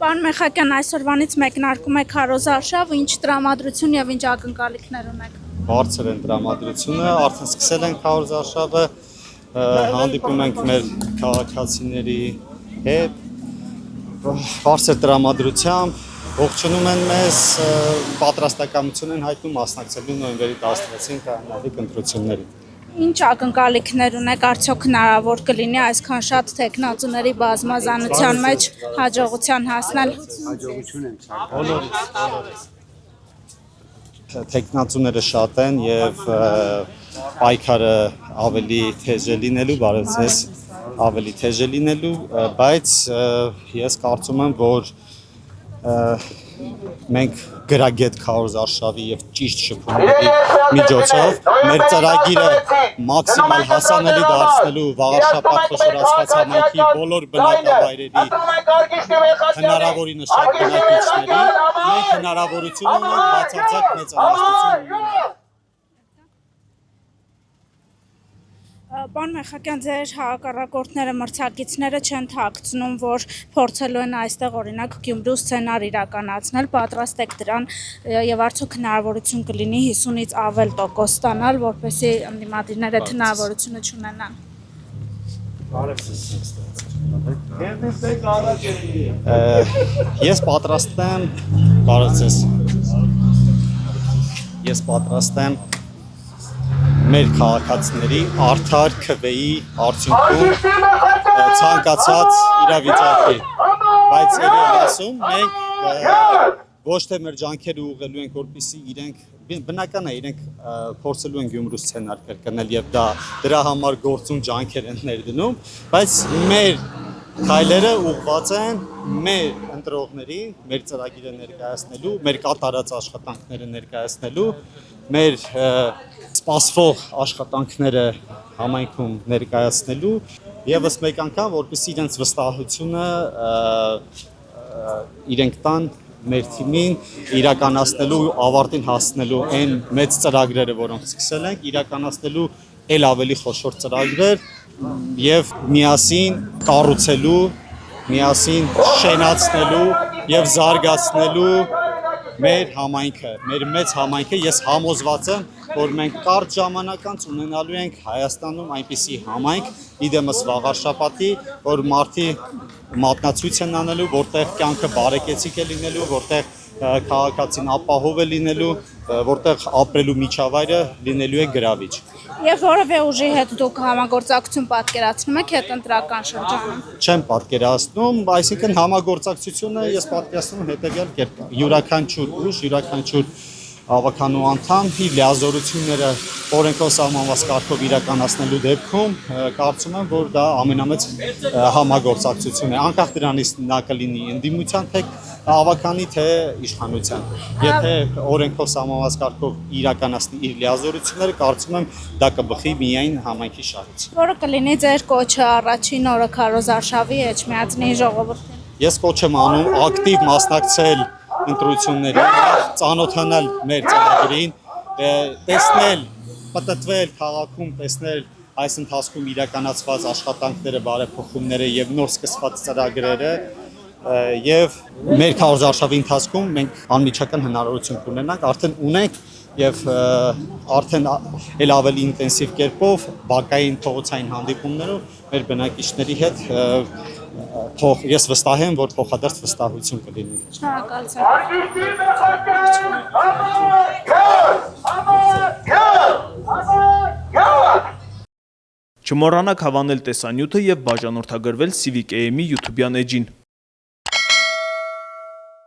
Պարոն Մեխակյան, այսօրվանից մեկնարկում է քարոզարշավ, ինչ տրամադրություն եւ ինչ ակնկալիքներ ունեք։ Բարձր են տրամադրությունը, արդեն սկսել ենք քարոզարշավը, հանդիպում ենք մեր քաղաքացիների հետ, բարձր տրամադրությամբ, ողջունում են մեզ, պատրաստակամություն են հայտնում մասնակցելու նոյեմբերի 16-ին կայանալիք ընտրություններին։ Ինչ ակնկալիքներ ունեք, արդյոք հնարավոր կլինի այսքան շատ տեխնացուների բազմազանության մեջ հաջողության հասնել։ Հաջողություն եմ ցանկանում։ Տեխնացուները շատ են եւ պայքարը ավելի թեժ է լինելու, բարև ձեզ, ավելի թեժ է լինելու, բայց ես կարծում եմ, որ մենք գրագետ քարոզարշավի եւ ճիշտ շփումների միջոցով մեր ծրագիրը մաքսիմալ հասանելի դարձնելու վաղարշապատ խոշորացված համայնքի բոլոր բնակավայրերի հնարավորինս շատ բնակիչների մենք հնարավորություն ունենք բացարձակ մեծամասնություն ունենալ։ Պարոն Մեխակյան, ձեր հակառակորդները, մրցակիցները չեն թաքցնում, որ փորձելու են այստեղ օրինակ Գյումրու սցենար իրականացնել, պատրաստ եք դրան եւ արդյոք հնարավորություն կլինի 50-ից ավել տոկոս ստանալ, որպեսզի ընդդիմադիրները այդ հնարավորությունը չունենան։ Ես պատրաստ եմ, բարև ձեզ։ Ես պատրաստ եմ մեր քաղաքացիների արդար քվեի արդյունքում ցանկացած իրավիճակի, բայց երբ ասում մենք ոչ թե մեր ջանքերը ուղղելու ենք, որպեսզի իրենք բնական է իրենք փորձելու են Գյումրու սցենար կրկնել եւ դրա համար գործուն ջանքեր են ներդնում, բայց մեր քայլերը ուղղված են մեր ընտրողներին, մեր ծրագիրը ներկայացնելու, մեր կատարած աշխատանքները ներկայացնելու, մեր սպասվող աշխատանքները համայնքում ներկայացնելու եւս մեկ անգամ, որպեսզի իրենց վստահությունը իրենք տան մեր թիմին իրականացնելու, ավարտին հասնելու այն մեծ ծրագրերը, որոնք սկսել ենք, իրականացնելու ել ավելի խոշոր ծրագրեր եւ միասին կառուցելու, միասին շենացնելու եւ զարգացնելու մեր համայնքը, մեր մեծ համայնքը, ես համոզված եմ, որ մենք կարճ ժամանակ անց ունենալու ենք Հայաստանում այնպիսի համայնք, իդեմս վաղարշապատի, որ մարդի մատնացույց են անելու, որտեղ կյանքը բարեկեցիկ է լինելու, որտեղ քաղաքացին ապահով է լինելու, որտեղ ապրելու միջավայրը լինելու է գրավիչ։ Եվ որևէ ուժի հետ դուք համագործակցություն պատկերացնում եք հետընտրական շրջանում։ Չեմ պատկերացնում, այսինքն համագործակցությունը ես պատկերացնում եմ հետևյալ կերպ՝ յուրաքանչյուր ուժ, յուրաքանչյուր ավականու անդամ իր լիազորությունները օրենքով սահմանված կարգով իրականացնելու դեպքում կարծում եմ, որ դա ամենամեծ համագործակցություն է, անկախ դրանից նա կլինի ընդդիմության թե ավականի թե իշխանության։ Եթե օրենքով սահմանված կարգով իրականացնի իր լիազորությունները, կարծում եմ դա կբխի միայն համայնքի շահից։ Որը կլինի ձեր կոչը առաջին օրը քարոզարշավի էջմիածնի ժողովրդին։ Ես կոչ եմ անում ակտիվ մասնակցել ընտրություններին, ծանոթանալ մեր ծրագրին, տեսնել, պատտվել քաղաքում, տեսնել այս ընթացքում իրականացված աշխատանքները, բարեփոխումները եւ նոր սկսված ծրագրերը եւ մեր քարոզարշավի ընթացքում մենք անմիջական հնարավորություն կունենանք, արդեն ունենք եւ արդեն ել ավելի ինտենսիվ կերպով բակային փողոցային հանդիպումներով մեր բնակիչների հետ ես վստահ եմ, որ փոխադարձ վստահություն կլինի։ Չմոռանաք հավանել տեսանյութը եւ բաժանորդագրվել Civic AM-ի YouTube-յան էջին։